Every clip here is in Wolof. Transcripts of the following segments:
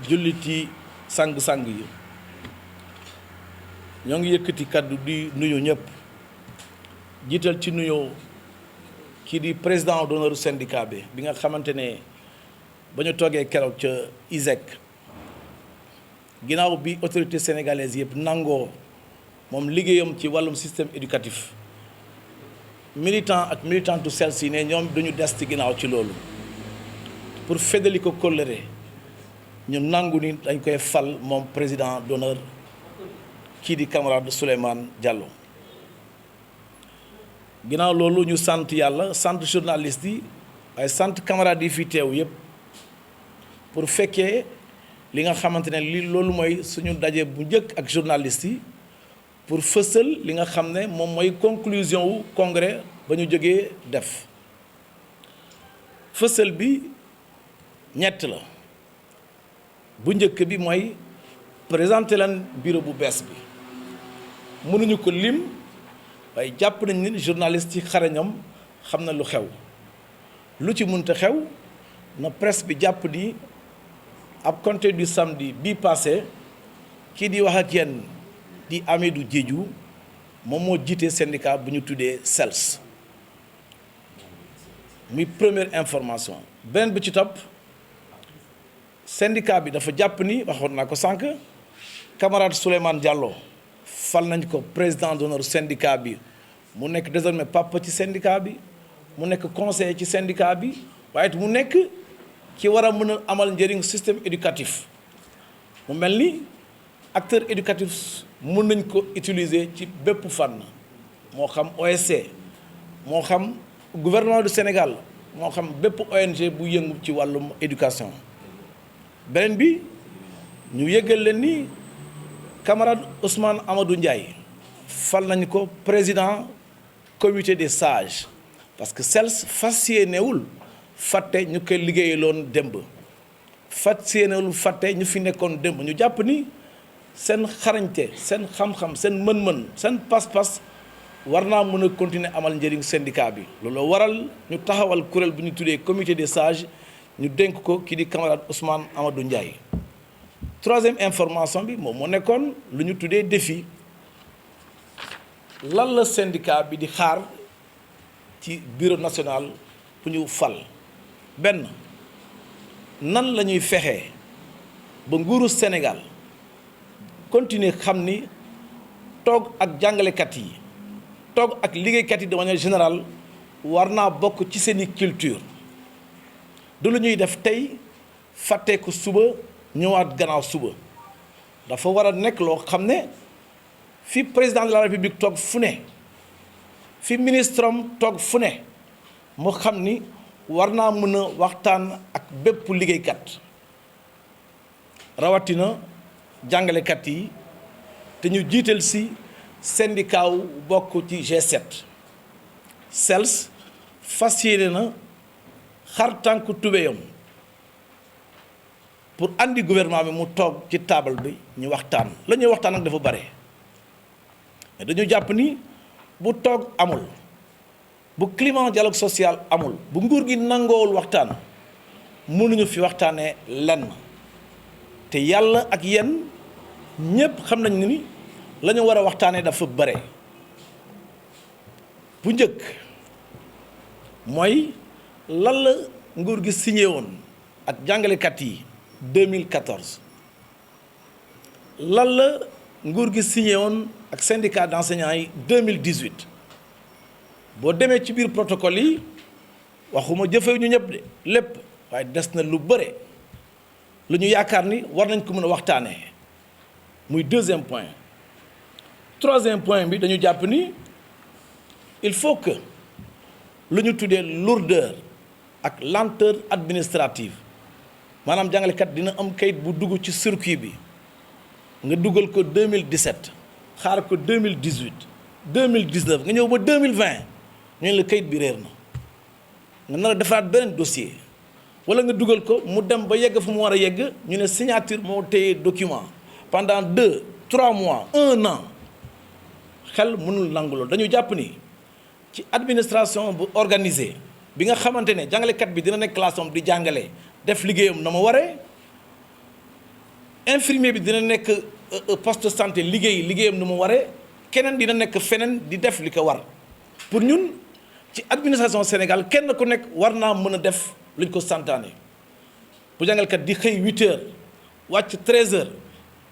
julliti sang-sang yi ñoo ngi yëkkati kaddu di nuyu ñëpp jiital ci nuyoo kii di président d'honneur syndicat bi nga xamante ne ba ñu toogee keroog ca ISEC ginnaaw bi autorité sénégalaise yëpp nangoo moom liggéeyam ci wàllum système éducatif militant ak militantu CELS yi ne ñoom duñu des ci ginnaaw ci loolu pour feddali ko kóllëre ñu nangu ni dañ koy fal moom président d'honneur kii di camarade Souleymane Diallo ginnaaw loolu ñu sant yàlla sant journaliste yi ay sant camarades yi fi teew yëpp pour fekkee li nga xamante ne li loolu mooy suñu daje bu njëkk ak journaliste yi pour fësal li nga xam ne moom mooy conclusion wu congrès ba ñu jógee def fësal bi ñett la bu njëkk bi mooy présenter leen bureau bu bees bi mënuñu ko lim waaye jàpp nañ ni journaliste yi xarañam xam na lu xew lu ci mënta xew na presse bi jàpp ni ab compter du samedi bii passé kii di wax ak yéen di Amidou Diédhiou moom moo jiite syndicat bu ñu tuddee CELS muy première information beneen bi ci topp syndicat bi dafa jàpp ni waxoon naa ko sànq camarade Souleymane Diallo fal nañ ko président d'honneur syndicat bi mu nekk désormais papa ci syndicat bi mu nekk conseiller ci syndicat bi waaye it mu nekk ci war a mën a amal njëriñ système éducatif mu mel ni acteur éducatif mën nañ ko utiliser ci bépp fànn moo xam OSC moo xam gouvernement du Sénégal moo xam bépp ONG bu yëngu ci wàllum éducation beneen bi ñu yëgal leen ni camarade Ousmane Amadou Ndiaye fal nañ ko président comité des sages parce que CELS fas yéenewul fàtte ñu koy liggéeyaloon démb fas yéenewul fàtte ñu fi nekkoon démb ñu jàpp ni seen xarañte seen xam-xam seen mën-mën seen pas-pas war naa mën a continuer amal njëriñ syndicat bi loolu waral ñu taxawal kuréel bu ñu tuddee comité des sages ñu dénk ko kii di camarade Ousmane Amadou Ndiaye troisième information bi moom moo nekkoon lu ñu tuddee défi lan la syndicat bi di xaar ci bureau national bu ñu fal benn nan la ñuy fexee ba nguuru Sénégal continuer xam ni toog ak jàngalekat yi toog ak liggéeykat yi de manière générale war naa bokk ci seeni culture du lu ñuy def tey fàtte ko suba ñëwaat gannaaw suba dafa war a nekk loo xam ne fi président de la république toog fu ne fi ministre am toog fu ne mu xam ni war naa mën a waxtaan ak bépp liggéeykat rawatina jàngalekat yi te ñu jiital si syndicat wu bokk ci G7 CELS fas yéene na xar tànk tubéyam pour andi gouvernement bi mu toog ci table bi ñu waxtaan la ñuy waxtaan nag dafa bare mais dañu jàpp ni bu toog amul bu climat dialogue social amul bu nguur gi nangoowul waxtaan mënuñu fi waxtaanee lenn te yàlla ak yéen ñépp xam nañ ni la ñu war a waxtaanee dafa bare bu njëkk mooy lan la nguur gi signé woon ak jàngalekat yi 2014 lan la nguur gi signé woon ak syndicat d'enseignants yi 2018 boo demee ci biir protocole yi waxuma jëfew ñu ñëpp de lépp waaye des na lu bare lu ñu yaakaar ni war nañ ko mën a waxtaanee muy deuxième point troisième point bi dañu jàpp ni il faut que lu ñu tuddee lourdeur ak lenteur administrative maanaam jàngalekat dina am kayit bu dugg ci circuit bi nga dugal ko 2017 xaar ko 2018 2019 nga ñëw ba 2020 ñu ne la kayit bi réer na nga nar a defaraat beneen dossier wala nga dugal ko mu dem ba yegg fu mu war a yegg ñu ne signature moo téye document pendant 2 3 mois 1 an xel mënul nangu loolu dañu jàpp ni ci administration bu organisée bi nga xamante ne jàngalekat bi dina nekk classe am di jàngale def liggéeyam na ma waree infirmier bi dina nekk poste de santé liggéeyam nu mu waree keneen dina nekk feneen di def li ko war pour ñun ci administration Sénégal kenn ku nekk war naa mën a def luñ ko santaane bu jàngalkat di xëy 8 heures wàcc 13 heures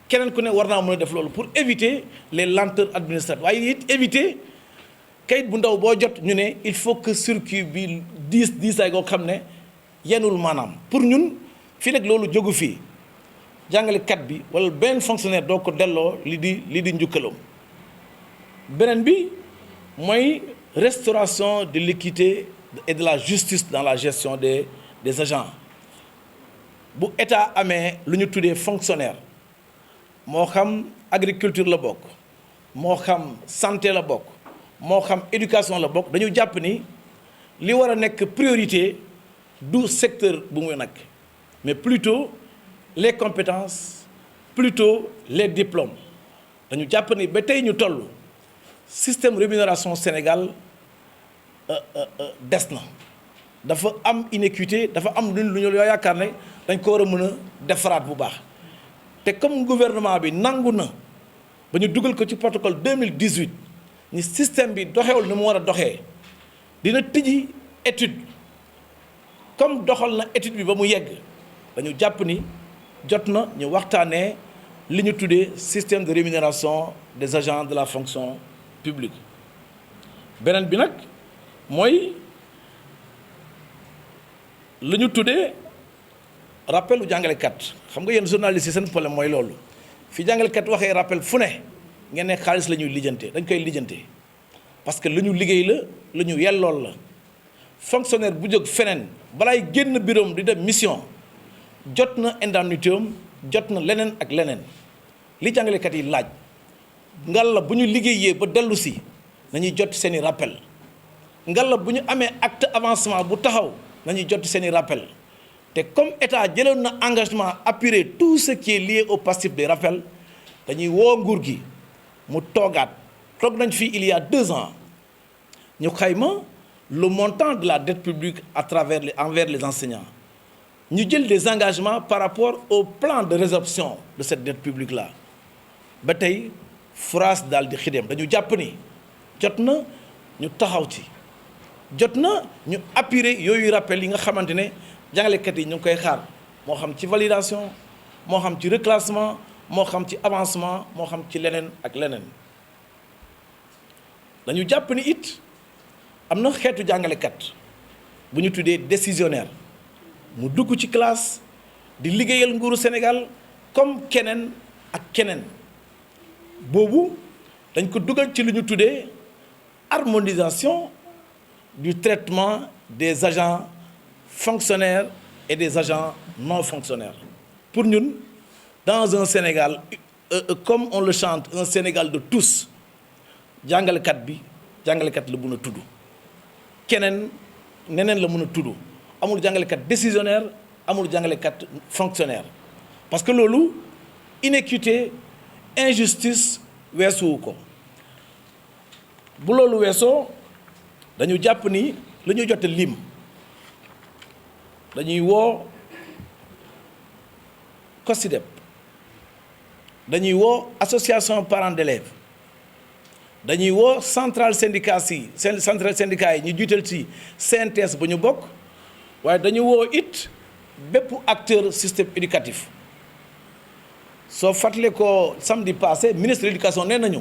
keneen ku ne war naa mën a def loolu pour éviter les lenteurs administratives waaye it éviter kayit bu ndaw boo jot ñu ne il faut que circuit bi diisaay goo xam ne yenul maanaam pour ñun fii nag loolu jógu fii jàngalekat bi wala benn fonctionnaire doo ko delloo li di njukkalam beneen bi mooy restauration de l'équité et de la justice dans la gestion des agents bu état amee lu ñu tuddee fonctionnaire moo xam agriculture la bokk moo xam santé la bokk moo xam éducation la bokk dañu jàpp ni li war a nekk priorité du secteur bu muy nag mais plutôt les compétences plutôt les diplômes dañu jàpp ni ba tey ñu toll système rémunération Sénégal des na dafa am inéquité dafa am lu ñu yoo yaakaar ne dañ ko war a mën a defaraat bu baax te comme gouvernement bi nangu na ba ñu dugal ko ci protocole 2018 ni système bi doxewul ni mu war a doxee dina tijji étude comme doxal na étude bi ba mu yegg dañu jàpp ni jot na ñu waxtaanee li ñu tuddee système de rémunération des agents de la fonction publique beneen bi nag mooy li ñu tuddee rappel u jàngalekat xam nga yéen journalistes yi seen problème mooy loolu fi jàngalekat waxee rappel fu ne ngeen ne xaalis la ñuy lijjante dañ koy lijjante parce que lu ñu liggéey la lu ñu yellool la fonctionnaire bu jóg feneen balaay génn bureau di dem mission jot na indemnité am jot na leneen ak leneen li jàngalekat yi laaj ngal la bu ñu liggéeyee ba dellu si nañuy jot seen i rappel ngal la bu ñu amee acte avancement bu taxaw nañuy jot seen i rappel te comme état jëloon na engagement appuyer tout ce qui est lié au passif des rappels dañuy woo nguur gi mu toogaat toog nañ fii il y a 2 ans ñu xayma le montant de la dette publique à travers envers les enseignants ñu jël des engagements par rapport au plan de résorption de cette dette publique là ba tey France daal di xidem dañu jàpp ni jot na ñu taxaw ci jot na ñu appuyer yooyu rappel yi nga xamante ne jàngalekat yi ñu ngi koy xaar moo xam ci validation moo xam ci reclassement moo xam ci avancement moo xam ci leneen ak leneen dañu jàpp ni it am na xeetu jàngalekat bu ñu tuddee décisionnaire mu dugg ci classe di liggéeyal nguuru Sénégal comme keneen ak keneen boobu dañ ko dugal ci lu ñu tuddee harmonisation du traitement des agents fonctionnaires et des agents non fonctionnaires pour ñun dans un Sénégal comme on le chante un Sénégal de tous jàngalekat bi jàngalekat la mën a tudd keneen neneen la mën a tudd amul jàngalekat décisionnaire amul jàngalekat fonctionnaire parce que loolu inéquité injustice weesuwu ko bu loolu weesoo dañu jàpp ni lu ñu jot lim dañuy woo COSYDEP dañuy woo association parents d'élèves dañuy woo centrale syndicat yi ñu jiital ci CNTS ba ñu bokk waaye dañu woo it bépp acteur système éducatif soo fàttalee ko samedi passé ministre de l'éducation nee nañu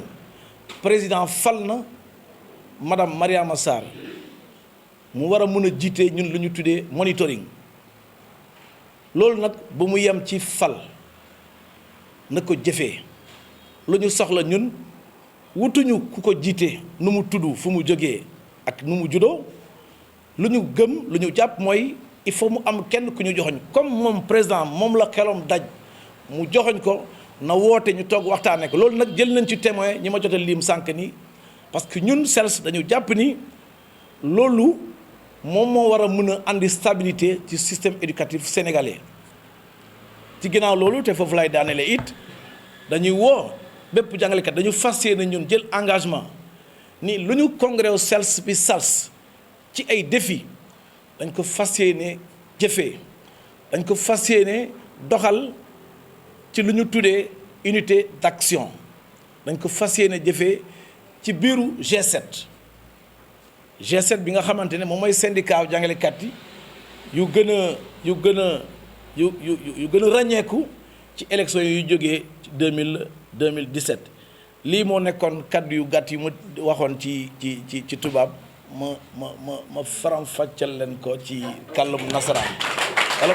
président fal na madame Mariama Sarr mu war a mën a jiite ñun lu ñu tuddee monitoring loolu nag ba mu yem ci fal na ko jëfee lu ñu soxla ñun wutuñu ku ko jiite nu mu tudd fu mu jógee ak nu mu juddoo lu ñu gëm lu ñu jàpp mooy il faut mu am kenn ku ñu joxoñ comme moom président moom la xelom daj mu joxoñ ko na woote ñu toog waxtaanee ko loolu nag jël nañ ci témoin ñi ma jot a lim sànq ni parce que ñun CELS dañu jàpp ni loolu moom moo war a mën a andi stabilité ci système éducatif sénégalais ci ginnaaw loolu te foofu lay daanele it dañuy woo bépp jàngalekat dañu fas yéene ñun jël engagement ni lu ñu congrès au CELS bi sals ci ay défis dañ ko fas yéene jëfee dañ ko fas yéene doxal ci lu ñu tuddee unité d'action dañ ko fas yéene jëfee ci biiru G7 bi nga xamante ne moom mooy syndicat jàngalekat yi yu gën a ràññeeku ci élection yu jógee ci 2017 lii moo nekkoon kaddu yu gàtt yu mu waxoon ci tubaab ma faram-fàcceel leen ko ci kàllamu nasaraan wala